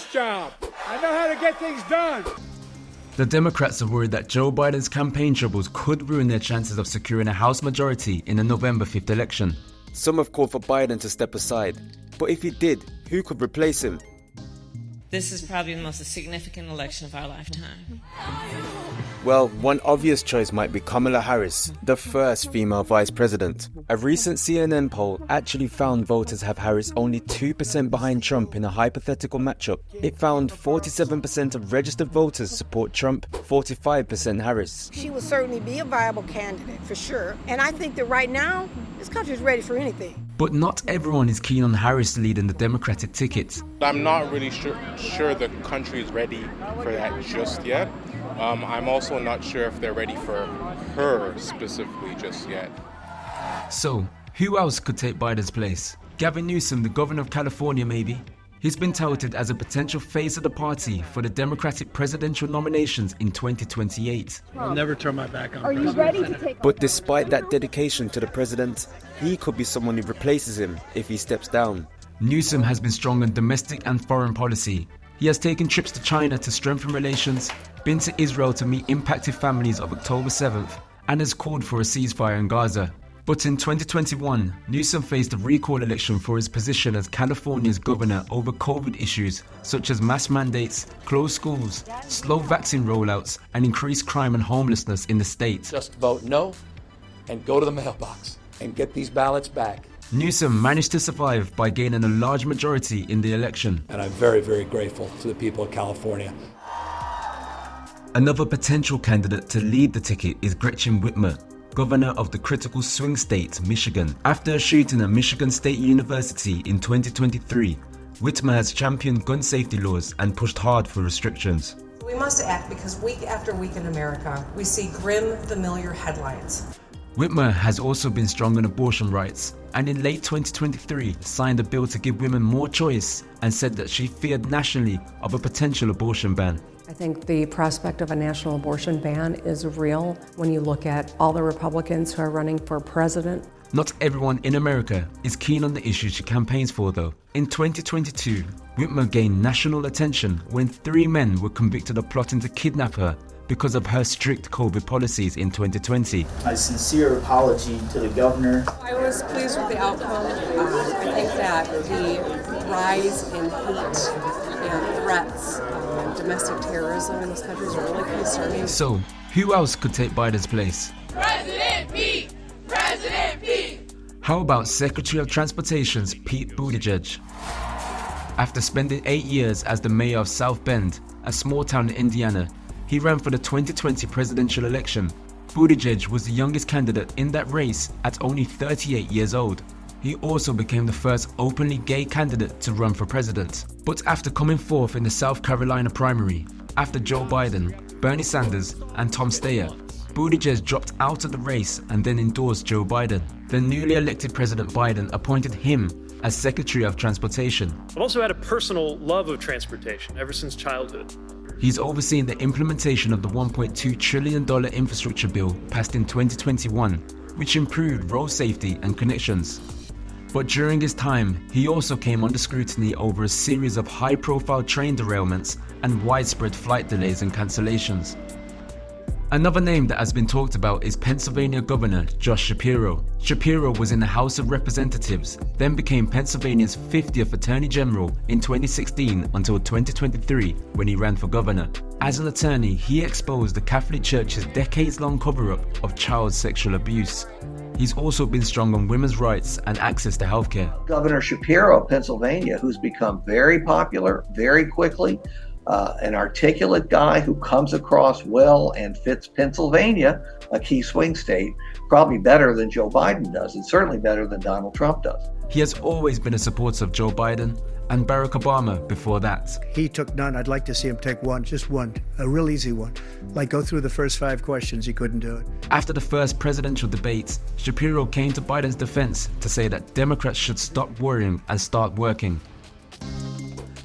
this job. I know how to get things done. The Democrats are worried that Joe Biden's campaign troubles could ruin their chances of securing a House majority in the November 5th election. Some have called for Biden to step aside. But if he did, who could replace him? This is probably the most significant election of our lifetime. Well, one obvious choice might be Kamala Harris, the first female vice president. A recent CNN poll actually found voters have Harris only 2% behind Trump in a hypothetical matchup. It found 47% of registered voters support Trump, 45% Harris. She will certainly be a viable candidate, for sure. And I think that right now, this country is ready for anything. But not everyone is keen on Harris leading the Democratic ticket. I'm not really sure the country is ready for that just yet. I'm also not sure if they're ready for her specifically just yet. So, who else could take Biden's place? Gavin Newsom, the governor of California, maybe? He's been touted as a potential face of the party for the Democratic presidential nominations in 2028. I'll never turn my back on Are you ready to take? But despite that dedication to the president, he could be someone who replaces him if he steps down. Newsom has been strong on domestic and foreign policy. He has taken trips to China to strengthen relations, been to Israel to meet impacted families of October 7th, and has called for a ceasefire in Gaza. But in 2021, Newsom faced a recall election for his position as California's governor over COVID issues such as mask mandates, closed schools, slow vaccine rollouts, and increased crime and homelessness in the state. Just vote no and go to the mailbox and get these ballots back. Newsom managed to survive by gaining a large majority in the election. And I'm very, very grateful to the people of California. Another potential candidate to lead the ticket is Gretchen Whitmer, governor of the critical swing state, Michigan. After a shooting at Michigan State University in 2023, Whitmer has championed gun safety laws and pushed hard for restrictions. We must act because week after week in America, we see grim, familiar headlines. Whitmer has also been strong on abortion rights, and in late 2023 signed a bill to give women more choice and said that she feared nationally of a potential abortion ban. I think the prospect of a national abortion ban is real when you look at all the Republicans who are running for president. Not everyone in America is keen on the issues she campaigns for, though. In 2022, Whitmer gained national attention when 3 men were convicted of plotting to kidnap her because of her strict COVID policies in 2020. A sincere apology to the governor. I was pleased with the outcome. I think that the rise in hate and threats and domestic terrorism in this country is really concerning. So, who else could take Biden's place? President Pete! President Pete! How about Secretary of Transportation's Pete Buttigieg? After spending 8 years as the mayor of South Bend, a small town in Indiana, he ran for the 2020 presidential election. Buttigieg was the youngest candidate in that race at only 38 years old. He also became the first openly gay candidate to run for president. But after coming fourth in the South Carolina primary, after Joe Biden, Bernie Sanders, and Tom Steyer, Buttigieg dropped out of the race and then endorsed Joe Biden. The newly elected President Biden appointed him as Secretary of Transportation. I've also had a personal love of transportation ever since childhood. He's overseen the implementation of the $1.2 trillion infrastructure bill passed in 2021, which improved road safety and connections. But during his time, he also came under scrutiny over a series of high-profile train derailments and widespread flight delays and cancellations. Another name that has been talked about is Pennsylvania Governor Josh Shapiro. Shapiro was in the House of Representatives, then became Pennsylvania's 50th Attorney General in 2016 until 2023 when he ran for governor. As an attorney, he exposed the Catholic Church's decades-long cover-up of child sexual abuse. He's also been strong on women's rights and access to healthcare. Governor Shapiro of Pennsylvania, who's become very popular very quickly, an articulate guy who comes across well and fits Pennsylvania, a key swing state, probably better than Joe Biden does, and certainly better than Donald Trump does. He has always been a supporter of Joe Biden and Barack Obama before that. He took none. I'd like to see him take one, just one, a real easy one. Like go through the first 5 questions, he couldn't do it. After the first presidential debate, Shapiro came to Biden's defense to say that Democrats should stop worrying and start working.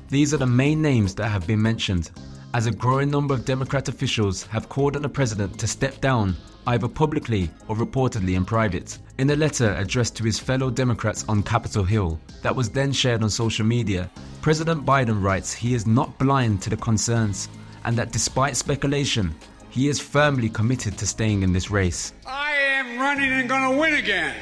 These are the main names that have been mentioned. as a growing number of Democrat officials have called on the president to step down, either publicly or reportedly in private. In a letter addressed to his fellow Democrats on Capitol Hill that was then shared on social media, President Biden writes he is not blind to the concerns and that despite speculation, he is firmly committed to staying in this race. I am running and going to win again.